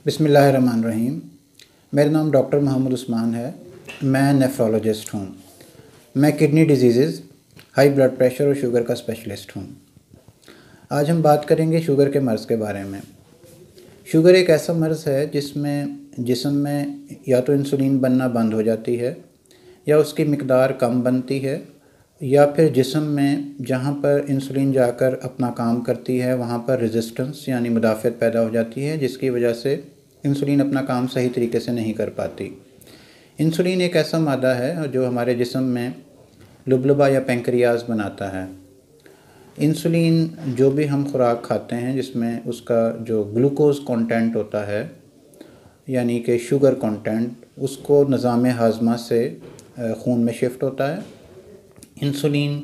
बिस्मिल्लाहिर्रहमानिर्रहीम। मेरा नाम डॉक्टर मोहम्मद उस्मान है। मैं नेफ्रोलॉजिस्ट हूँ। मैं kidney disease, high blood pressure और शुगर का स्पेशलिस्ट हूँ। आज हम बात करेंगे शुगर के मर्ज़ के बारे में। शुगर एक ऐसा मर्ज़ है जिसमें जिस्म में या तो इंसुलिन बनना बंद हो जाती है या उसकी मिक़दार कम बनती है, या फिर जिस्म में जहाँ पर इंसुलिन जाकर अपना काम करती है वहाँ पर रेजिस्टेंस यानी मुदाफ़त पैदा हो जाती है, जिसकी वजह से इंसुलिन अपना काम सही तरीके से नहीं कर पाती। इंसुलिन एक ऐसा मादा है जो हमारे जिस्म में लुबलुबा या पैंक्रियाज़ बनाता है। इंसुलिन जो भी हम खुराक खाते हैं जिसमें उसका जो ग्लूकोज़ कंटेंट होता है यानी कि शुगर कंटेंट, उसको निज़ाम हाज़मा से खून में शिफ्ट होता है। इंसुलिन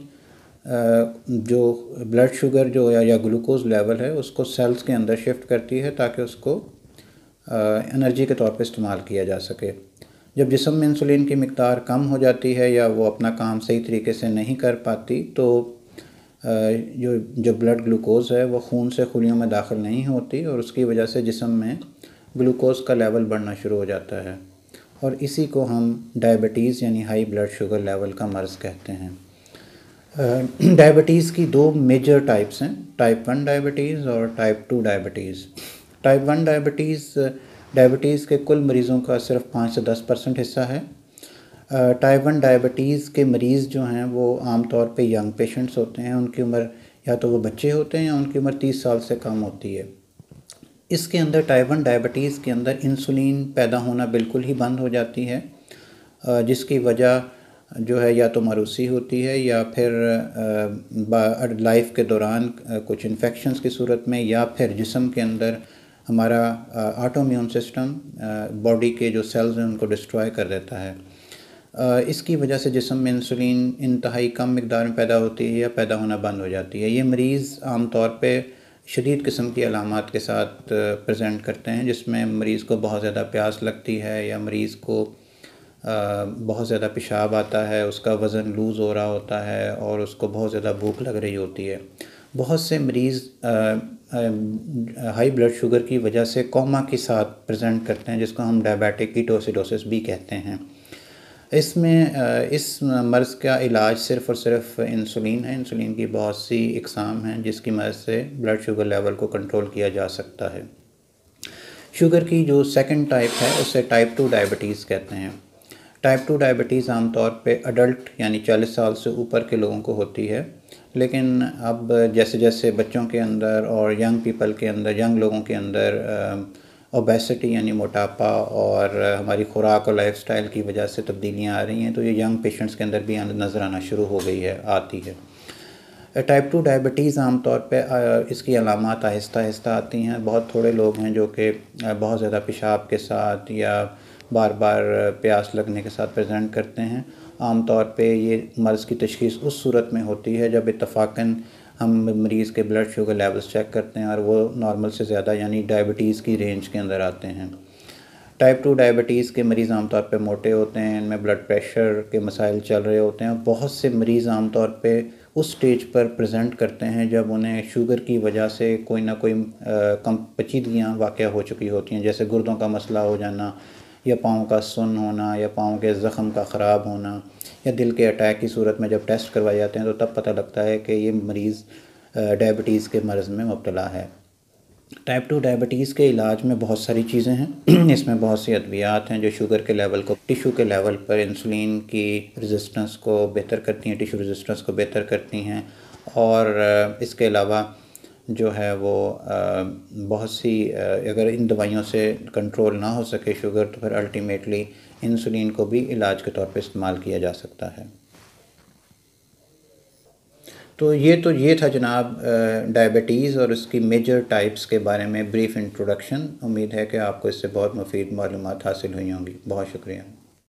जो ब्लड शुगर जो या ग्लूकोज़ लेवल है उसको सेल्स के अंदर शिफ्ट करती है ताकि उसको एनर्जी के तौर पे इस्तेमाल किया जा सके। जब जिस्म में इंसुलिन की मिक़दार कम हो जाती है या वो अपना काम सही तरीके से नहीं कर पाती तो जो ब्लड ग्लूकोज़ है वो खून से खुलियों में दाखिल नहीं होती और उसकी वजह से जिस्म में ग्लूकोज़ का लेवल बढ़ना शुरू हो जाता है और इसी को हम डायबिटीज़ यानी हाई ब्लड शुगर लेवल का मर्ज़ कहते हैं। डायबिटीज़ की दो मेजर टाइप्स हैं, टाइप 1 डायबिटीज़ और टाइप 2 डायबिटीज़। टाइप 1 डायबिटीज़ के कुल मरीज़ों का सिर्फ 5 से 10% हिस्सा है। टाइप 1 डायबिटीज़ के मरीज़ जो हैं वो आम तौर पे यंग पेशेंट्स होते हैं। उनकी उम्र या तो वो बच्चे होते हैं या उनकी उम्र 30 साल से कम होती है। इसके अंदर टाइप 1 डायबिटीज़ के अंदर इंसुलिन पैदा होना बिल्कुल ही बंद हो जाती है, जिसकी वजह जो है या तो मारूसी होती है या फिर लाइफ के दौरान कुछ इन्फेक्शंस की सूरत में, या फिर जिस्म के अंदर हमारा ऑटोइम्यून सिस्टम बॉडी के जो सेल्स हैं उनको डिस्ट्रॉय कर देता है। इसकी वजह से जिस्म में इंसुलिन इंतहाई कम मिक़दार में पैदा होती है या पैदा होना बंद हो जाती है। ये मरीज़ आम तौर पे शदीद किस्म की अलामात के साथ प्रेजेंट करते हैं, जिसमें मरीज़ को बहुत ज़्यादा प्यास लगती है या मरीज़ को बहुत ज़्यादा पेशाब आता है, उसका वज़न लूज़ हो रहा होता है और उसको बहुत ज़्यादा भूख लग रही होती है। बहुत से मरीज़ हाई ब्लड शुगर की वजह से कोमा के साथ प्रेजेंट करते हैं, जिसको हम डायबिटिक कीटोसिडोसिस भी कहते हैं। इसमें इस मर्ज़ का इलाज सिर्फ़ और सिर्फ इंसुलिन है। इंसुलिन की बहुत सी इक़साम हैं जिसकी मदद से ब्लड शुगर लेवल को कंट्रोल किया जा सकता है। शुगर की जो सेकंड टाइप है उसे टाइप 2 डायबिटीज़ कहते हैं। टाइप 2 डायबिटीज़ आम तौर पे अडल्ट यानी 40 साल से ऊपर के लोगों को होती है, लेकिन अब जैसे जैसे बच्चों के अंदर और यंग पीपल के अंदर, यंग लोगों के अंदर ओबेसिटी यानी मोटापा और हमारी खुराक और लाइफस्टाइल की वजह से तब्दीलियां आ रही हैं, तो ये यंग पेशेंट्स के अंदर भी नज़र आना शुरू हो गई है, आती है। टाइप 2 डायबिटीज़ आम तौर पे इसकी अलामात आहिस्ता आहिस्ता आती हैं। बहुत थोड़े लोग हैं जो कि बहुत ज़्यादा पेशाब के साथ या बार बार प्यास लगने के साथ प्रेजेंट करते हैं। आम तौर पे ये मर्ज़ की तशख़ीस उस सूरत में होती है जब इत्तफ़ाक़न हम मरीज़ के ब्लड शुगर लेवल्स चेक करते हैं और वो नॉर्मल से ज़्यादा यानी डायबिटीज़ की रेंज के अंदर आते हैं। टाइप 2 डायबिटीज़ के मरीज़ आम तौर पे मोटे होते हैं, इनमें ब्लड प्रेशर के मसाइल चल रहे होते हैं। बहुत से मरीज़ आम तौर पे उस स्टेज पर प्रेजेंट करते हैं जब उन्हें शुगर की वजह से कोई ना कोई कम पेचीदगियाँ वाक़या हो चुकी होती हैं, जैसे गुर्दों का मसला हो जाना या पाँव का सुन्न होना या पाँव के ज़ख़म का ख़राब होना या दिल के अटैक की सूरत में जब टेस्ट करवाए जाते हैं तो तब पता लगता है कि ये मरीज़ डायबिटीज़ के मर्ज़ में मुब्तला है। टाइप 2 डायबिटीज़ के इलाज में बहुत सारी चीज़ें हैं। इसमें बहुत सी अद्वियात हैं जो शुगर के लेवल को, टिशू के लेवल पर इंसुलिन की रेजिस्टेंस को बेहतर करती हैं, टिशू रेजिस्टेंस को बेहतर करती हैं। और इसके अलावा जो है वो बहुत सी अगर इन दवाइयों से कंट्रोल ना हो सके शुगर, तो फिर अल्टीमेटली इंसुलिन को भी इलाज के तौर पे इस्तेमाल किया जा सकता है। तो ये था जनाब डायबिटीज़ और उसकी मेजर टाइप्स के बारे में ब्रीफ इंट्रोडक्शन। उम्मीद है कि आपको इससे बहुत मुफीद मालूमात हासिल हुई होंगी। बहुत शुक्रिया।